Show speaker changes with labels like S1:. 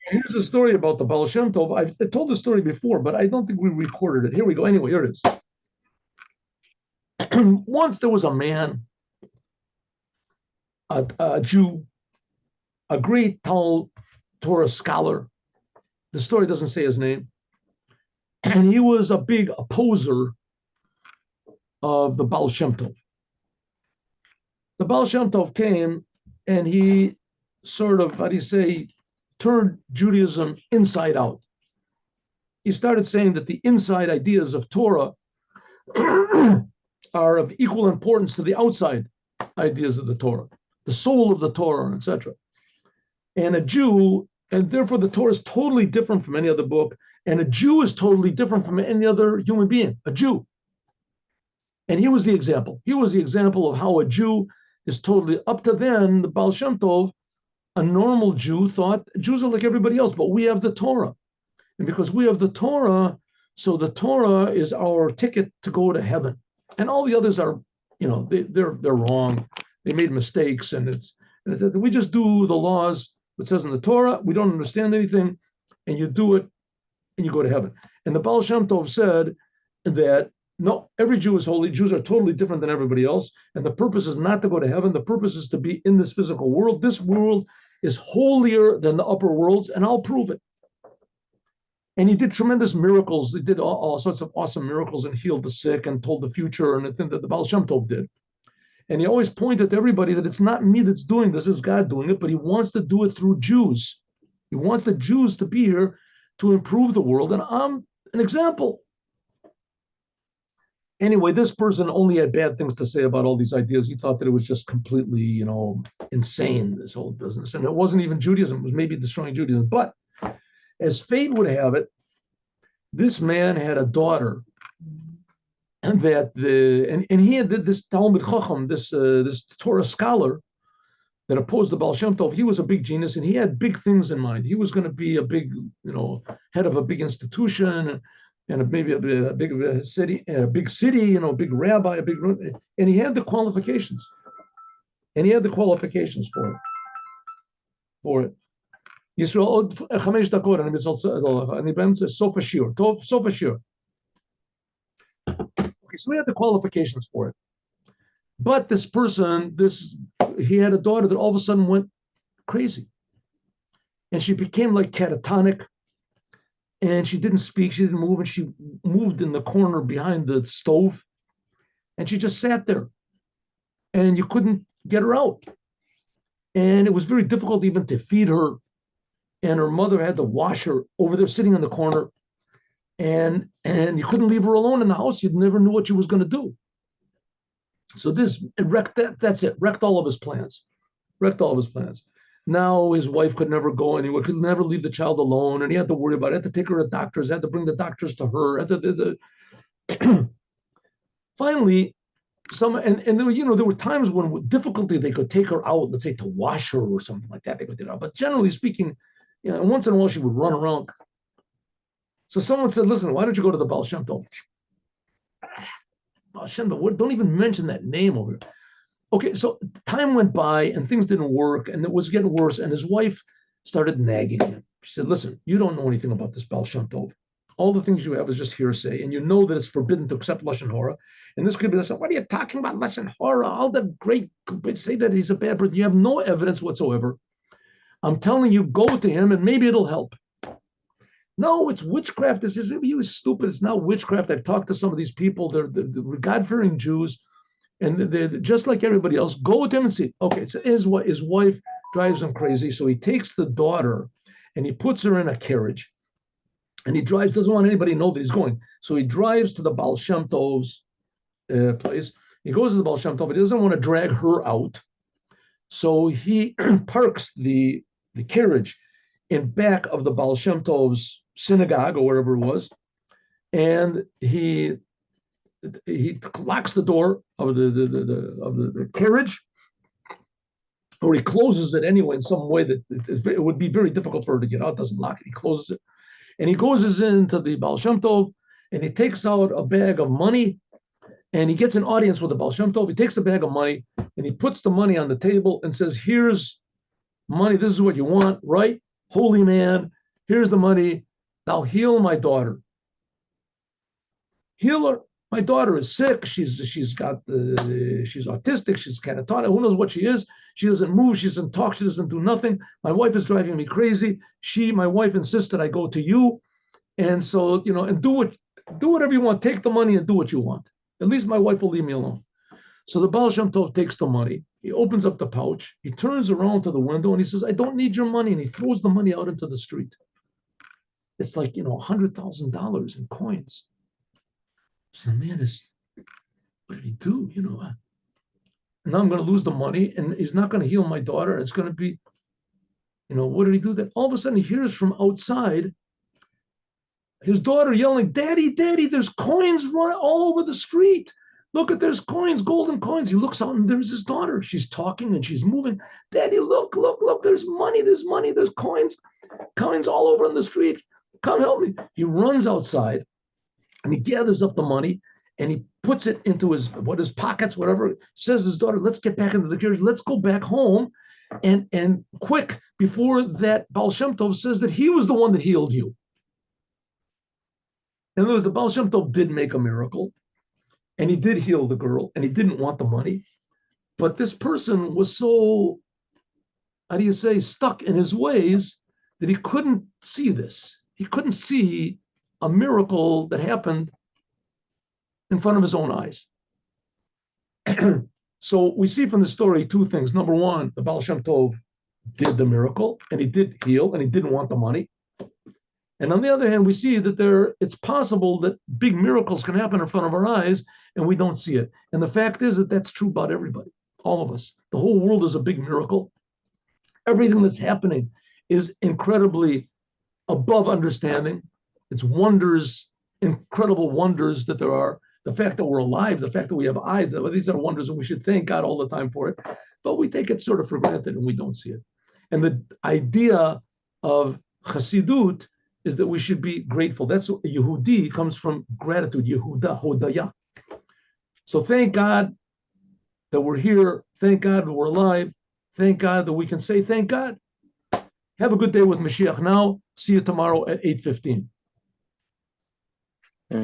S1: Here's a story about the Baal Shem Tov. I've told the story before, but I don't think we recorded it. Here we go. Anyway, here it is. Once there was a man, a Jew, a great Talmud Torah scholar. The story doesn't say his name. And he was a big opposer of the Baal Shem Tov. The Baal Shem Tov came and he sort of, how do you say, turned Judaism inside out. He started saying that the inside ideas of Torah are of equal importance to the outside ideas of the Torah, the soul of the Torah, etc. And a Jew, and therefore the Torah is totally different from any other book, and a Jew is totally different from any other human being, a Jew. And he was the example. He was the example of how a Jew is totally, up to then, the Baal Shem Tov, a normal Jew thought Jews are like everybody else, but we have the Torah. And because we have the Torah, so the Torah is our ticket to go to heaven. And all the others are, they're wrong. They made mistakes, and it's we just do the laws. It says in the Torah, we don't understand anything, and you do it, and you go to heaven. And the Baal Shem Tov said that no, every Jew is holy. Jews are totally different than everybody else, and the purpose is not to go to heaven. The purpose is to be in this physical world. This world is holier than the upper worlds, and I'll prove it. And he did tremendous miracles. He did all sorts of awesome miracles and healed the sick and told the future, and the thing that the Baal Shem Tov did. And he always pointed to everybody that it's not me that's doing this, it's God doing it, but he wants to do it through Jews. He wants the Jews to be here to improve the world, and I'm an example. Anyway, this person only had bad things to say about all these ideas. He thought that it was just completely, insane, this whole business. And it wasn't even Judaism. It was maybe destroying Judaism. But as fate would have it, this man had a daughter that and he had this Talmud Chacham, this Torah scholar that opposed the Baal Shem Tov. He was a big genius, and he had big things in mind. He was going to be a big, head of a big institution, and maybe a big city, big rabbi, and he had the qualifications, for it. Yisrael עוד 5 דקות, אני באמצע סוף השיעור. טוב, סוף השיעור. Okay, so he had the qualifications for it. But this person, he had a daughter that all of a sudden went crazy. And she became like catatonic. And she didn't speak, she didn't move, and she moved in the corner behind the stove. And she just sat there. And you couldn't get her out. And it was very difficult even to feed her. And her mother had to wash her over there sitting in the corner. And you couldn't leave her alone in the house. You never knew what she was going to do. So that's it, wrecked all of his plans. Now his wife could never go anywhere, could never leave the child alone, and he had to worry about it, had to take her to doctors, had to bring the doctors to her. Finally, there were times when with difficulty they could take her out, let's say to wash her or something like that. They could do that. But generally speaking, once in a while she would run around. So someone said, listen, why don't you go to the Baal Shem Tov? Baal Shem Tov, don't even mention that name over here. Okay, so time went by and things didn't work, and it was getting worse, and his wife started nagging him. She said, listen, you don't know anything about this Baal Shem Tov. All the things you have is just hearsay, and you know that it's forbidden to accept Lashon Hora. And this could be, what are you talking about, Lashon Hora? All the great, say that he's a bad person. You have no evidence whatsoever. I'm telling you, go to him, and maybe it'll help. No, it's witchcraft. He was stupid. It's not witchcraft. I've talked to some of these people. They're God-fearing Jews, and they're just like everybody else. Go with him and see. Okay, so his wife drives him crazy, so he takes the daughter, and he puts her in a carriage, and he drives, doesn't want anybody to know that he's going. So he drives to the Baal Shem Tov's place. He goes to the Baal Shem Tov, but he doesn't want to drag her out. So he parks the carriage in back of the Baal Shem Tov's synagogue or wherever it was, and he locks the door of the carriage, or he closes it anyway in some way that it would be very difficult for her to get out. Doesn't lock it. He closes it, and he goes into the Baal Shem Tov, and he takes out a bag of money, and he gets an audience with the Baal Shem Tov. He takes a bag of money, and he puts the money on the table and says, "Here's money. This is what you want, right? Holy man, Here's the money. Now heal my daughter. Heal her. My daughter is sick. She's autistic. She's catatonic. Who knows what she is? She doesn't move. She doesn't talk. She doesn't do nothing. My wife is driving me crazy. My wife insists that I go to you, and so and do whatever you want. Take the money and do what you want. At least my wife will leave me alone. So the Baal Shem Tov takes the money. He opens up the pouch. He turns around to the window and he says, "I don't need your money," and he throws the money out into the street. It's like $100,000 in coins. So the man what did he do? Now I'm going to lose the money, and he's not going to heal my daughter. It's going to be, what did he do? Then all of a sudden he hears from outside his daughter yelling, "Daddy, Daddy, there's coins run all over the street. Look there's coins, golden coins." He looks out and there's his daughter. She's talking and she's moving. "Daddy, look, there's money, there's coins all over on the street. Come help me." He runs outside and he gathers up the money and he puts it into his pockets, whatever. Says to his daughter, "Let's get back into the carriage. Let's go back home and quick before that Baal Shem Tov says that he was the one that healed you." In other words, the Baal Shem Tov did make a miracle and he did heal the girl and he didn't want the money. But this person was so, stuck in his ways that he couldn't see this. He couldn't see a miracle that happened in front of his own eyes. So we see from the story two things. Number one, the Baal Shem Tov did the miracle and he did heal and he didn't want the money. And on the other hand, we see that it's possible that big miracles can happen in front of our eyes and we don't see it. And the fact is that that's true about everybody, all of us. The whole world is a big miracle. Everything that's happening is incredibly above understanding. It's wonders, incredible wonders that there are. The fact that we're alive, the fact that we have eyes, these are wonders, and we should thank God all the time for it. But we take it sort of for granted and we don't see it. And the idea of Chassidut is that we should be grateful. That's what Yehudi comes from gratitude, Yehuda, Hodaya. So thank God that we're here. Thank God that we're alive. Thank God that we can say thank God. Have a good day with Mashiach now. See you tomorrow at 8:15.